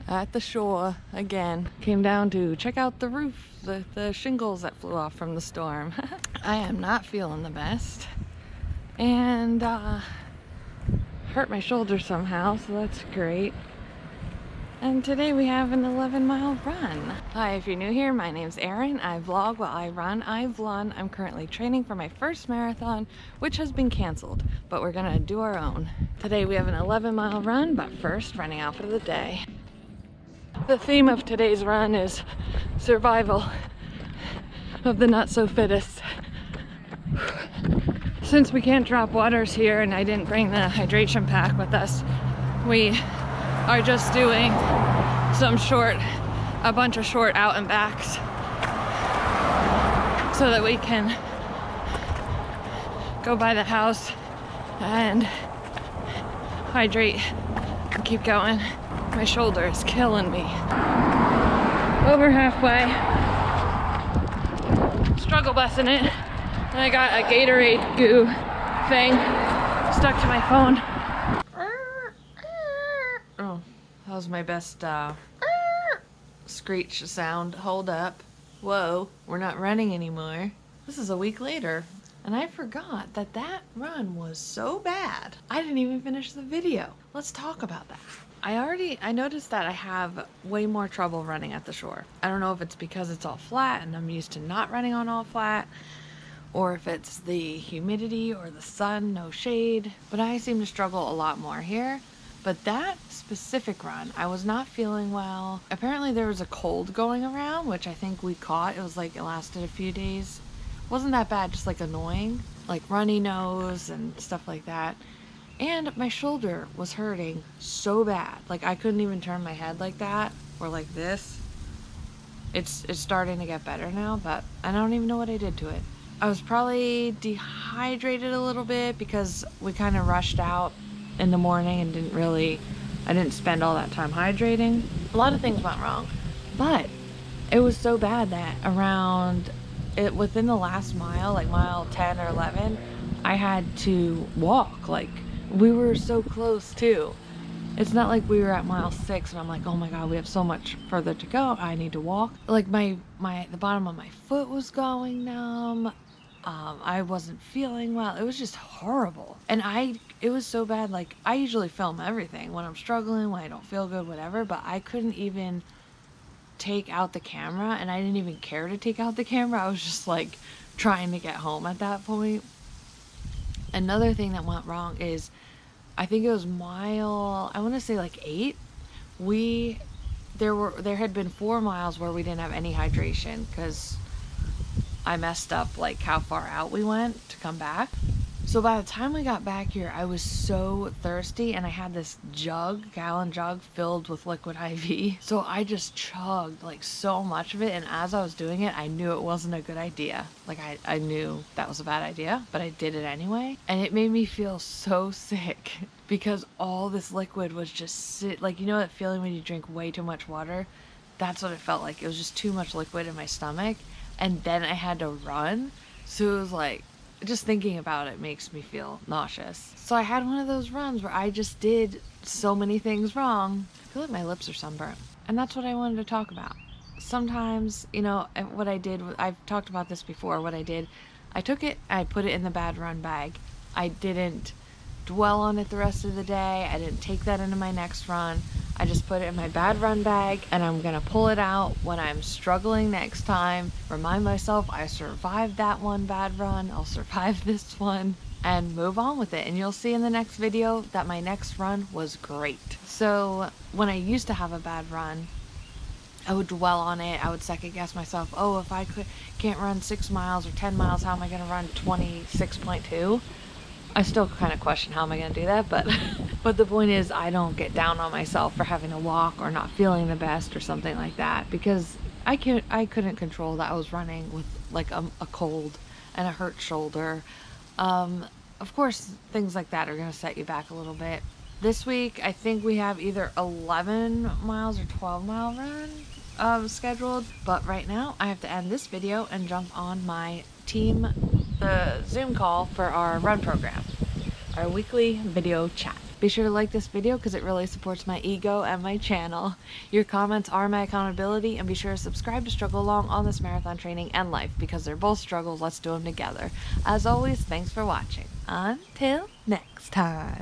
at the shore again. Came down to check out the roof, the shingles that flew off from the storm. I am not feeling the best, and hurt my shoulder somehow, so that's great. And today we have an 11-mile run. Hi, if you're new here, my name's Erin. I vlog while I run. I'm currently training for my first marathon, which has been canceled, but we're gonna do our own. Today we have an 11-mile run, but first, running out for the day. The theme of today's run is survival of the not-so-fittest. Since we can't drop waters here and I didn't bring the hydration pack with us, we are just doing a bunch of short out and backs so that we can go by the house and hydrate and keep going. My shoulder is killing me. Over halfway. Struggle busing it. And I got a Gatorade goo thing stuck to my phone. Oh, that was my best screech sound. Hold up. Whoa, we're not running anymore. This is a week later, and I forgot that that run was so bad. I didn't even finish the video. Let's talk about that. I noticed that I have way more trouble running at the shore. I don't know if it's because it's all flat and I'm used to not running on all flat, or if it's the humidity or the sun, no shade, but I seem to struggle a lot more here. But that specific run, I was not feeling well. Apparently there was a cold going around, which I think we caught. It was like it lasted a few days. It wasn't that bad, just like annoying, like runny nose and stuff like that. And my shoulder was hurting so bad. Like I couldn't even turn my head like that or like this. It's starting to get better now, but I don't even know what I did to it. I was probably dehydrated a little bit because we kind of rushed out in the morning and I didn't spend all that time hydrating. A lot of things went wrong, but it was so bad that within the last mile, like mile 10 or 11, I had to walk. Like we were so close too. It's not like we were at mile 6 and I'm like, oh my God, we have so much further to go. I need to walk. Like the bottom of my foot was going numb. I wasn't feeling well. It was just horrible. And it was so bad. Like I usually film everything when I'm struggling, when I don't feel good, whatever, but I couldn't even take out the camera, and I didn't even care to take out the camera. I was just like trying to get home at that point. Another thing that went wrong is, I think it was mile, I want to say like 8. There had been 4 miles where we didn't have any hydration because I messed up like how far out we went to come back. So by the time we got back here, I was so thirsty, and I had this gallon jug filled with liquid IV. So I just chugged like so much of it, and as I was doing it, I knew it wasn't a good idea. Like I knew that was a bad idea, but I did it anyway. And it made me feel so sick because all this liquid was just like, you know that feeling when you drink way too much water? That's what it felt like. It was just too much liquid in my stomach. And then I had to run. So it was like, just thinking about it makes me feel nauseous. So I had one of those runs where I just did so many things wrong. I feel like my lips are sunburnt. And that's what I wanted to talk about. Sometimes, you know, what I did, I've talked about this before, what I did, I took it, I put it in the bad run bag. I didn't dwell on it the rest of the day. I didn't take that into my next run. I just put it in my bad run bag, and I'm gonna pull it out when I'm struggling next time. Remind myself I survived that one bad run, I'll survive this one, and move on with it. And you'll see in the next video that my next run was great. So when I used to have a bad run, I would dwell on it. I would second guess myself. Oh, if I can't run 6 miles or 10 miles, how am I gonna run 26.2? I still kind of question how am I going to do that, but the point is I don't get down on myself for having to walk or not feeling the best or something like that, because I couldn't control that I was running with like a cold and a hurt shoulder. Of course, things like that are going to set you back a little bit. This week, I think we have either 11 miles or 12-mile run scheduled, but right now I have to end this video and jump on my team, the Zoom call for our run program, our weekly video chat. Be sure to like this video because it really supports my ego and my channel. Your comments are my accountability, and be sure to subscribe to struggle along on this marathon training and life because they're both struggles. Let's do them together. As always, thanks for watching. Until next time.